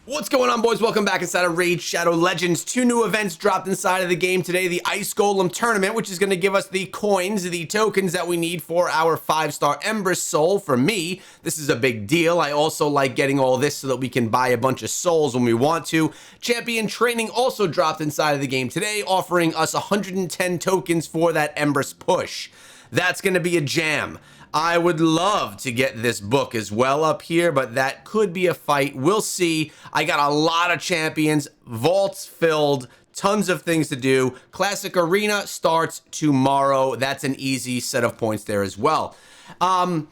What's going on, boys? Welcome back inside of Raid Shadow Legends. Two new events dropped inside of the game today. The Ice Golem Tournament, which is going to give us the coins, the tokens that we need for our 5-star Ember Soul. For me, this is a big deal. I also like getting all this so that we can buy a bunch of souls when we want to. Champion Training also dropped inside of the game today, offering us 110 tokens for that Ember's push. That's going to be a jam. I would love to get this book as well up here, but that could be a fight. We'll see. I got a lot of champions, vaults filled, tons of things to do. Classic Arena starts tomorrow. That's an easy set of points there as well. The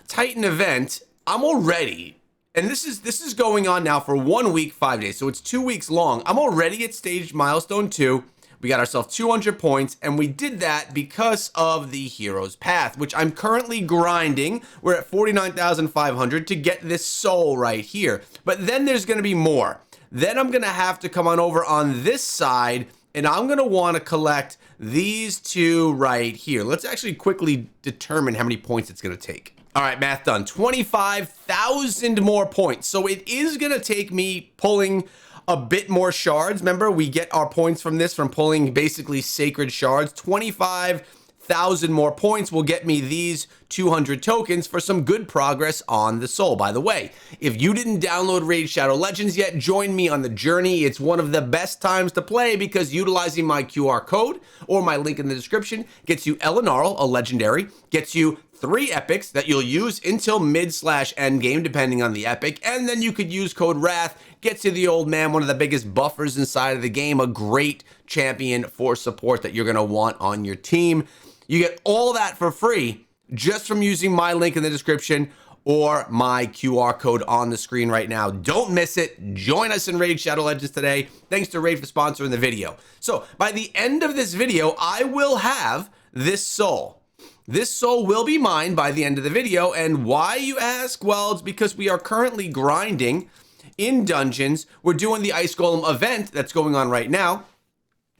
Titan event, I'm already, and this is going on now for 1 week, 5 days, so it's 2 weeks long. I'm already at stage milestone 2. We got ourselves 200 points, and we did that because of the Hero's Path, which I'm currently grinding. We're at 49,500 to get this soul right here. But then there's going to be more. Then I'm going to have to come on over on this side, and I'm going to want to collect these two right here. Let's actually quickly determine how many points it's going to take. All right, math done. 25,000 more points. So it is going to take me pulling a bit more shards. Remember, we get our points from this from pulling basically sacred shards. 25,000 more points will get me these 200 tokens for some good progress on the soul. By the way, if you didn't download Raid Shadow Legends yet, join me on the journey. It's one of the best times to play because utilizing my QR code or my link in the description gets you Elenaril, a legendary, gets you 3 epics that you'll use until mid/end game, depending on the epic. And then you could use code WRATH, gets you the old man, one of the biggest buffers inside of the game, a great champion for support that you're going to want on your team. You get all that for free just from using my link in the description or my QR code on the screen right now. Don't miss it. Join us in Raid Shadow Legends today. Thanks to Raid for sponsoring the video. So by the end of this video, I will have this soul. This soul will be mine by the end of the video. And why, you ask? Well, it's because we are currently grinding in dungeons. We're doing the Ice Golem event that's going on right now,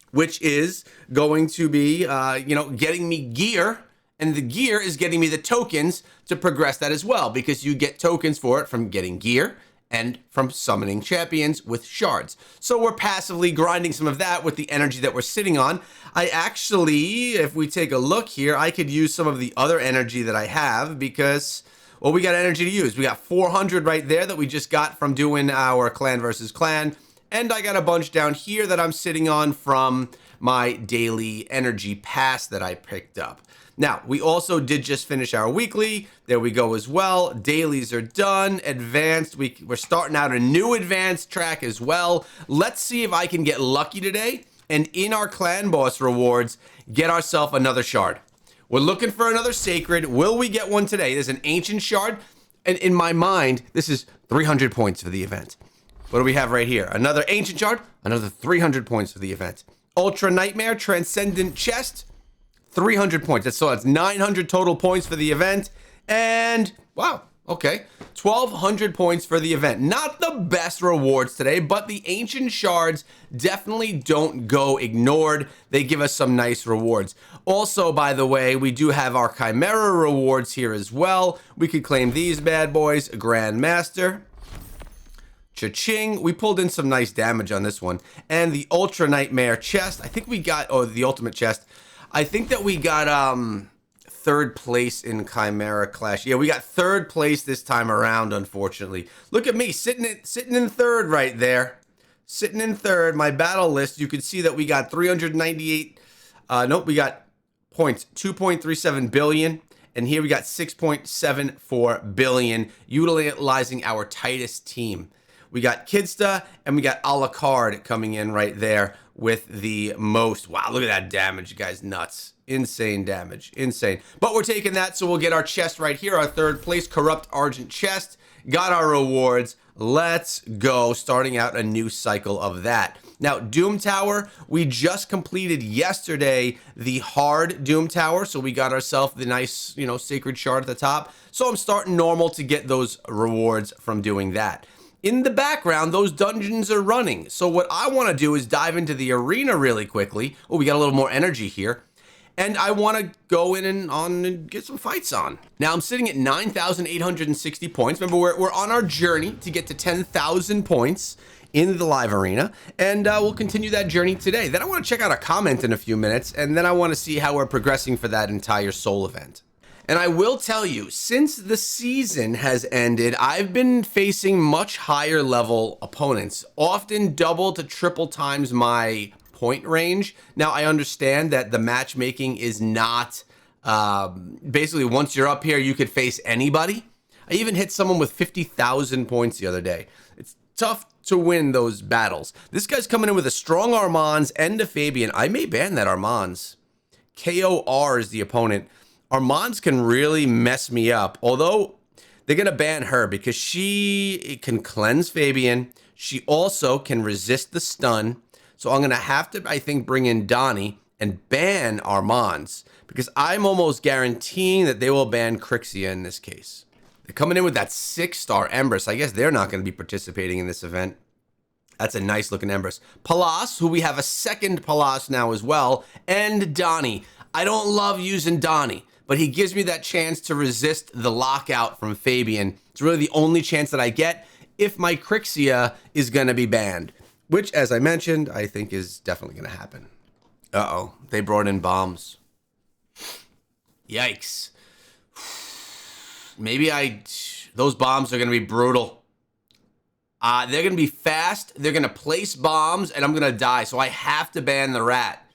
which is going to be, getting me gear. And the gear is getting me the tokens to progress that as well, because you get tokens for it from getting gear and from summoning champions with shards. So we're passively grinding some of that with the energy that we're sitting on. I actually, if we take a look here, I could use some of the other energy that I have because, well, we got energy to use. We got 400 right there that we just got from doing our clan versus clan. And I got a bunch down here that I'm sitting on from my daily energy pass that I picked up. Now, we also did just finish our weekly. There we go as well. Dailies are done. Advanced, we're starting out a new advanced track as well. Let's see if I can get lucky today and in our clan boss rewards, get ourselves another shard. We're looking for another sacred. Will we get one today? There's an ancient shard. And in my mind, this is 300 points for the event. What do we have right here? Another ancient shard, another 300 points for the event. Ultra Nightmare, Transcendent Chest, 300 points. That's 900 total points for the event. And wow, okay, 1,200 points for the event. Not the best rewards today, but the ancient shards definitely don't go ignored. They give us some nice rewards. Also, by the way, we do have our Chimera rewards here as well. We could claim these bad boys. Grandmaster. Cha-ching. We pulled in some nice damage on this one. And the Ultra Nightmare chest. I think we got, the ultimate chest. I think that we got 3rd place in Chimera Clash. Yeah, we got 3rd place this time around, unfortunately. Look at me, sitting in 3rd right there. Sitting in 3rd. My battle list, you can see that we got 398. We got points, 2.37 billion. And here we got 6.74 billion, utilizing our tightest team. We got Kidsta and we got Alucard coming in right there with the most. Wow, look at that damage, guys. Nuts. Insane damage. Insane. But we're taking that, so we'll get our chest right here, our 3rd place, Corrupt Argent chest. Got our rewards. Let's go. Starting out a new cycle of that. Now, Doom Tower, we just completed yesterday the hard Doom Tower, so we got ourselves the nice, sacred shard at the top. So I'm starting normal to get those rewards from doing that. In the background, those dungeons are running. So what I want to do is dive into the arena really quickly. Oh, we got a little more energy here. and I want to go in and get some fights on. Now I'm sitting at 9,860 points. Remember, we're on our journey to get to 10,000 points in the live arena, and we'll continue that journey today. Then I want to check out a comment in a few minutes, and then I want to see how we're progressing for that entire soul event. And I will tell you, since the season has ended, I've been facing much higher level opponents, often double to triple times my point range. Now, I understand that the matchmaking is not, basically once you're up here, you could face anybody. I even hit someone with 50,000 points the other day. It's tough to win those battles. This guy's coming in with a strong Armanz and a Fabian. I may ban that Armanz. KOR is the opponent. Armanz can really mess me up, although they're going to ban her because she can cleanse Fabian. She also can resist the stun. So I'm going to have to, I think, bring in Donnie and ban Armanz because I'm almost guaranteeing that they will ban Crixia in this case. They're coming in with that 6-star Empress. I guess they're not going to be participating in this event. That's a nice looking Empress. Palas, who we have a second Palas now as well, and Donnie. I don't love using Donnie, but he gives me that chance to resist the lockout from Fabian. It's really the only chance that I get if my Crixia is going to be banned, which, as I mentioned, I think is definitely going to happen. Uh-oh, they brought in bombs. Yikes. Maybe those bombs are going to be brutal. They're going to be fast. They're going to place bombs, and I'm going to die. So I have to ban the rat.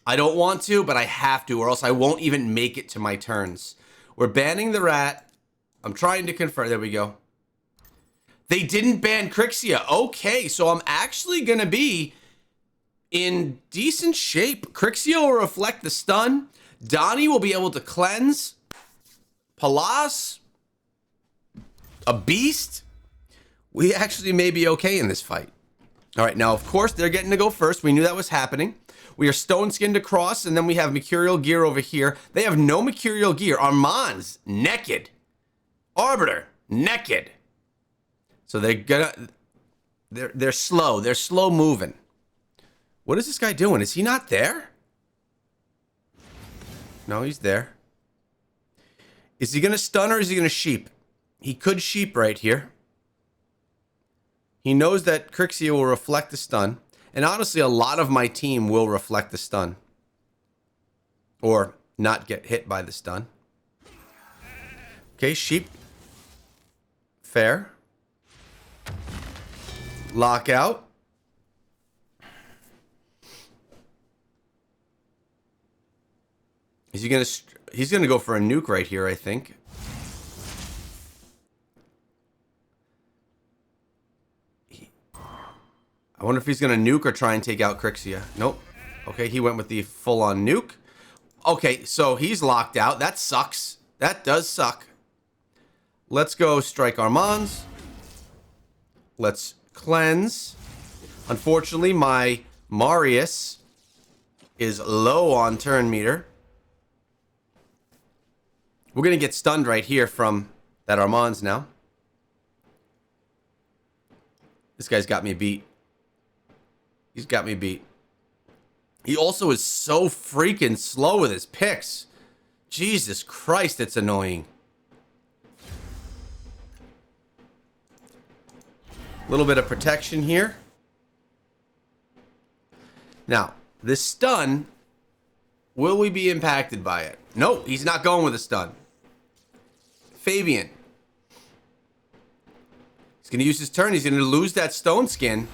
I don't want to, but I have to, or else I won't even make it to my turns. We're banning the rat. I'm trying to confirm. There we go. They didn't ban Crixia. Okay, so I'm actually going to be in decent shape. Crixia will reflect the stun. Donnie will be able to cleanse. Palas, a beast. We actually may be okay in this fight. All right, now, of course, they're getting to go first. We knew that was happening. We are stone-skinned across, and then we have Mercurial gear over here. They have no Mercurial gear. Armanz, naked. Arbiter, naked. So they're slow. They're slow moving. What is this guy doing? Is he not there? No, he's there. Is he going to stun or is he going to sheep? He could sheep right here. He knows that Crixia will reflect the stun. And honestly, a lot of my team will reflect the stun. Or not get hit by the stun. Okay, sheep. Fair. Lockout. Is he gonna? He's gonna go for a nuke right here, I think. I wonder if he's gonna nuke or try and take out Crixia. Nope. Okay, he went with the full-on nuke. Okay, so he's locked out. That sucks. That does suck. Let's go strike Armanz. Let's cleanse. Unfortunately, my Marius is low on turn meter. We're going to get stunned right here from that Armanz now. This guy's got me beat. He's got me beat. He also is so freaking slow with his picks. Jesus Christ, it's annoying. A little bit of protection here. Now, this stun, will we be impacted by it? Nope, he's not going with a stun. Fabian. He's going to use his turn. He's going to lose that stone skin.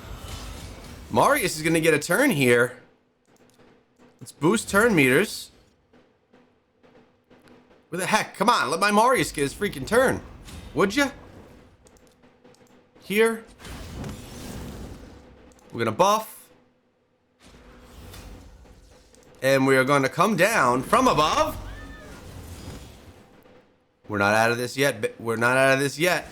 Marius is going to get a turn here. Let's boost turn meters. What the heck? Come on, let my Marius get his freaking turn. Would you? Here. We're going to buff. And we are going to come down from above. We're not out of this yet. We're not out of this yet.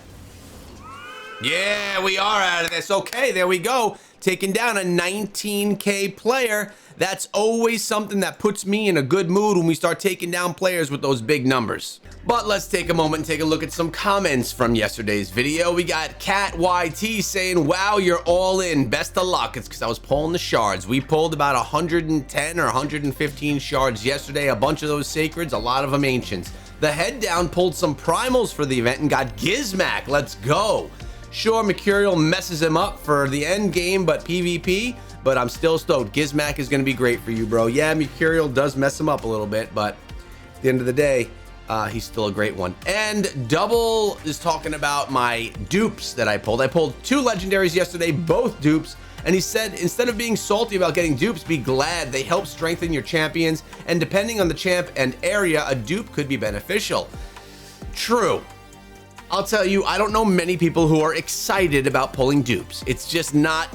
Yeah, we are out of this. Okay, there we go. Taking down a 19K player. That's always something that puts me in a good mood when we start taking down players with those big numbers. But let's take a moment and take a look at some comments from yesterday's video. We got Cat YT saying, wow, you're all in. Best of luck. It's because I was pulling the shards. We pulled about 110 or 115 shards yesterday. A bunch of those sacreds, a lot of them ancients. The head down pulled some primals for the event and got Gizmac. Let's go. Sure, Mercurial messes him up for the end game, but PvP, but I'm still stoked. Gizmac is going to be great for you, bro. Yeah, Mercurial does mess him up a little bit, but at the end of the day, he's still a great one. And Double is talking about my dupes that I pulled. I pulled 2 legendaries yesterday, both dupes, and he said, instead of being salty about getting dupes, be glad. They help strengthen your champions, and depending on the champ and area, a dupe could be beneficial. True. I'll tell you, I don't know many people who are excited about pulling dupes. It's just not,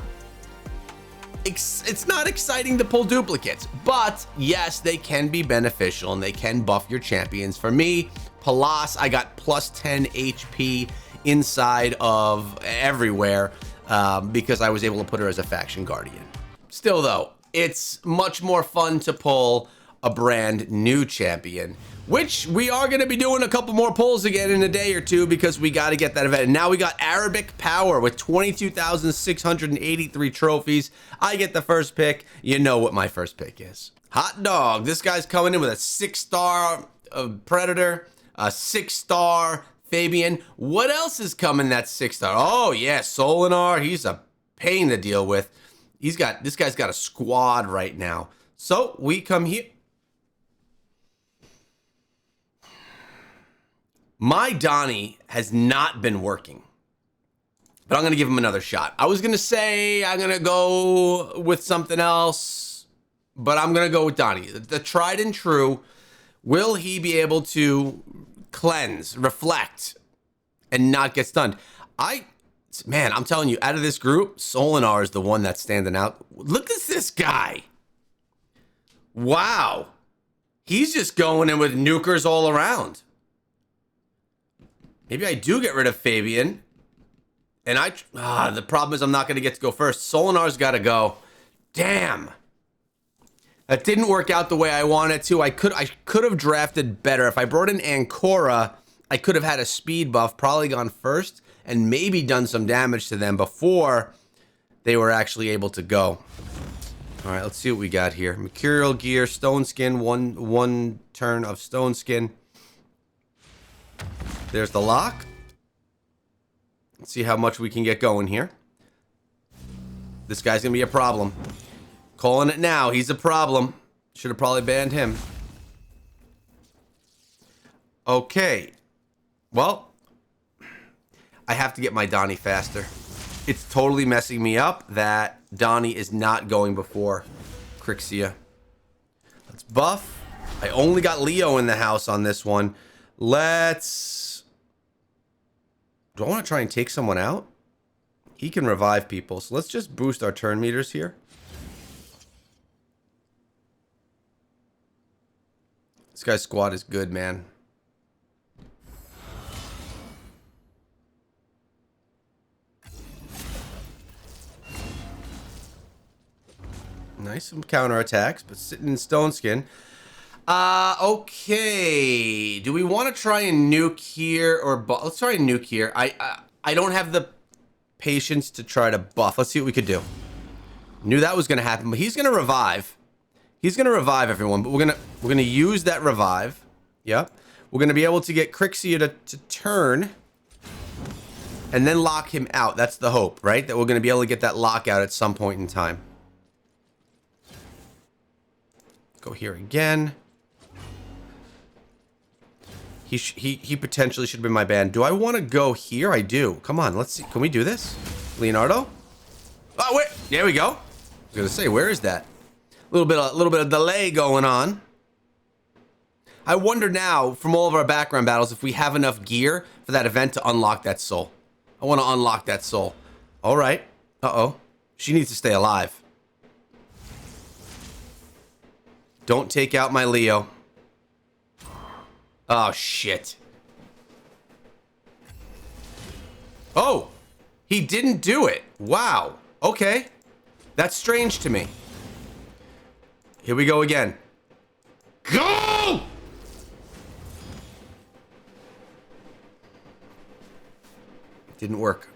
it's not exciting to pull duplicates, but yes, they can be beneficial and they can buff your champions. For me, Palas, I got plus 10 HP inside of everywhere because I was able to put her as a faction guardian. Still though, it's much more fun to pull a brand new champion, which we are going to be doing a couple more pulls again in a day or two because we got to get that event. And now we got Arabic Power with 22,683 trophies. I get the first pick. You know what my first pick is. Hot dog. This guy's coming in with a 6-star Predator, a 6-star Fabian. What else is coming that's 6-star? Oh yeah, Solinar. He's a pain to deal with. This guy's got a squad right now. So we come here. My Donnie has not been working, but I'm going to give him another shot. I was going to say I'm going to go with something else, but I'm going to go with Donnie. The tried and true. Will he be able to cleanse, reflect, and not get stunned? Man, I'm telling you, out of this group, Solinar is the one that's standing out. Look at this guy. Wow. He's just going in with nukers all around. Maybe I do get rid of Fabian. And the problem is I'm not going to get to go first. Solinar's got to go. Damn. That didn't work out the way I wanted to. I could have drafted better. If I brought in Ancora, I could have had a speed buff, probably gone first, and maybe done some damage to them before they were actually able to go. All right, let's see what we got here. Mercurial gear, stone skin, one turn of stone skin. There's the lock. Let's see how much we can get going here. This guy's gonna be a problem. Calling it now, he's a problem. Should have probably banned him. Okay. Well, I have to get my Donnie faster. It's totally messing me up that Donnie is not going before Crixia. Let's buff. I only got Leo in the house on this one. Let's... Do I want to try and take someone out? He can revive people, so let's just boost our turn meters here. This guy's squad is good, man. Nice, some counterattacks, but sitting in stone skin. Okay. Do we want to try and nuke here or buff? Let's try and nuke here. I don't have the patience to try to buff. Let's see what we could do. Knew that was going to happen, but he's going to revive. He's going to revive everyone, but we're going to use that revive. Yep. We're going to be able to get Crixia to turn and then lock him out. That's the hope, right? That we're going to be able to get that lockout at some point in time. Go here again. He potentially should have been my ban. Do I want to go here? I do. Come on, let's see. Can we do this? Leonardo? Oh, wait. There we go. I was gonna say, where is that? A little bit of delay going on. I wonder now, from all of our background battles, if we have enough gear for that event to unlock that soul. I want to unlock that soul. All right. Uh-oh. She needs to stay alive. Don't take out my Leo. Oh, shit. Oh! He didn't do it. Wow. Okay. That's strange to me. Here we go again. Go! Didn't work.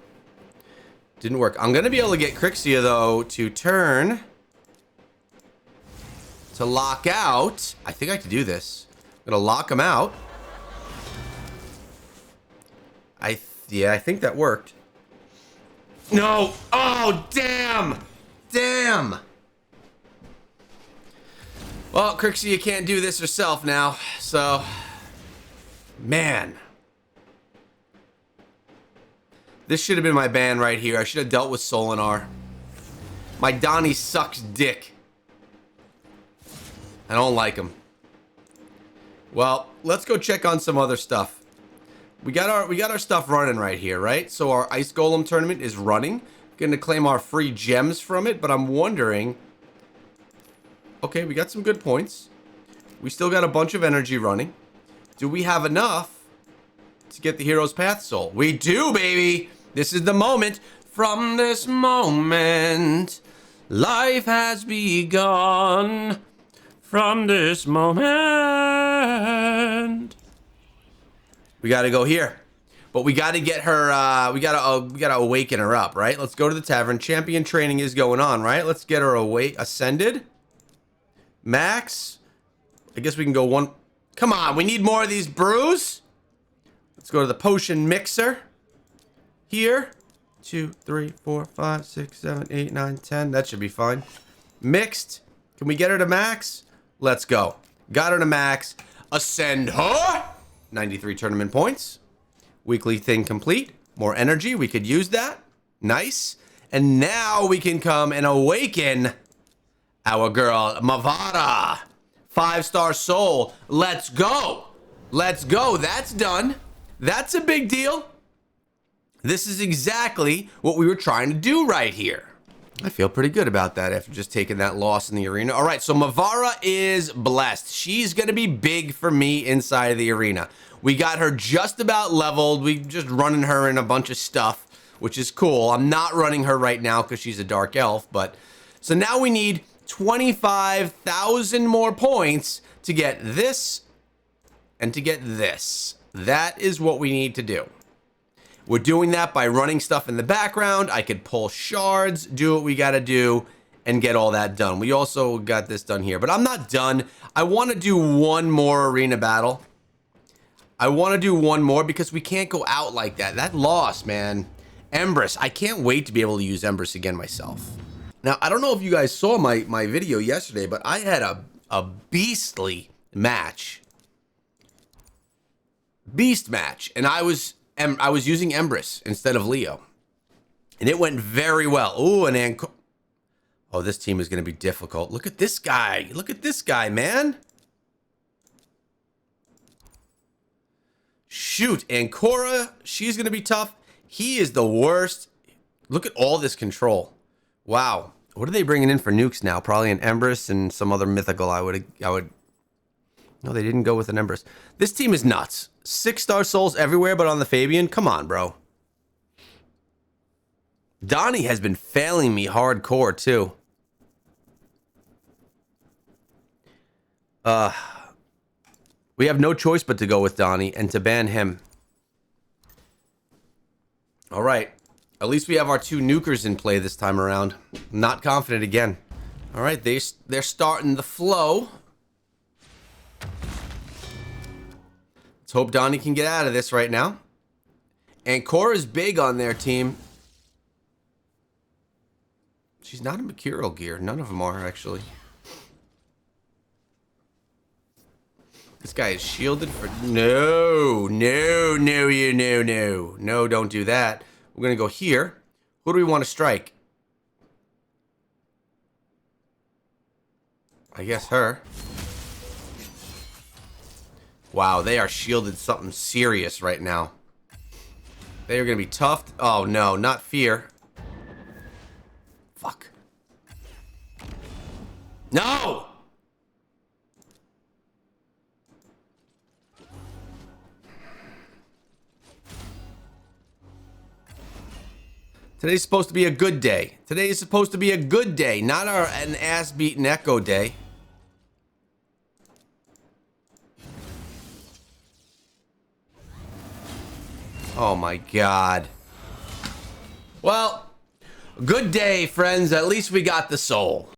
Didn't work. I'm going to be able to get Crixia, though, to turn. To lock out. I think I can do this. I'm going to lock him out. Yeah, I think that worked. No. Oh, damn. Damn. Well, Crixia can't do this herself now, so... Man. This should have been my ban right here. I should have dealt with Solinar. My Donnie sucks dick. I don't like him. Well, let's go check on some other stuff. We got our stuff running right here, right? So our Ice Golem tournament is running. Gonna claim our free gems from it, but I'm wondering... Okay, we got some good points. We still got a bunch of energy running. Do we have enough to get the Hero's Path Soul? We do, baby! This is the moment. From this moment, life has begun. From this moment... We gotta go here. But we gotta get her, we gotta awaken her up, right? Let's go to the tavern. Champion training is going on, right? Let's get her ascended. Max. I guess we can go one. Come on, we need more of these brews. Let's go to the potion mixer. Here. 2, 3, 4, 5, 6, 7, 8, 9, 10. That should be fine. Mixed. Can we get her to max? Let's go. Got her to max. Ascend her. 93 tournament points. Weekly thing complete. More energy. We could use that. Nice. And now we can come and awaken our girl, Mavara. 5-star soul. Let's go. Let's go. That's done. That's a big deal. This is exactly what we were trying to do right here. I feel pretty good about that after just taking that loss in the arena. All right, so Mavara is blessed. She's going to be big for me inside of the arena. We got her just about leveled. We just running her in a bunch of stuff, which is cool. I'm not running her right now because she's a dark elf, but... So now we need 25,000 more points to get this and to get this. That is what we need to do. We're doing that by running stuff in the background. I could pull shards, do what we got to do, and get all that done. We also got this done here, but I'm not done. I want to do one more arena battle. I want to do one more because we can't go out like that. That loss, man. Empress. I can't wait to be able to use Empress again myself. Now, I don't know if you guys saw my video yesterday, but I had a beastly match. Beast match. And I was using Empress instead of Leo. And it went very well. Ooh, and oh, this team is going to be difficult. Look at this guy. Look at this guy, man. Shoot, Ancora, she's going to be tough. He is the worst. Look at all this control. Wow. What are they bringing in for nukes now? Probably an Empress and some other mythical. I would. No, they didn't go with an Empress. This team is nuts. 6-star souls everywhere but on the Fabian. Come on, bro. Donnie has been failing me hardcore, too. We have no choice but to go with Donnie and to ban him. All right. At least we have our 2 nukers in play this time around. Not confident again. All right, they're starting the flow. Let's hope Donnie can get out of this right now. And Cora's big on their team. She's not a Mercurial gear. None of them are, actually. This guy is shielded for... No, don't do that. We're going to go here. Who do we want to strike? I guess her. Wow, they are shielded something serious right now. They are going to be tough. Oh, no, not fear. Fuck. No! Today's supposed to be a good day. Today is supposed to be a good day, not an ass-beaten Echo day. Oh my god. Well, good day, friends. At least we got the soul.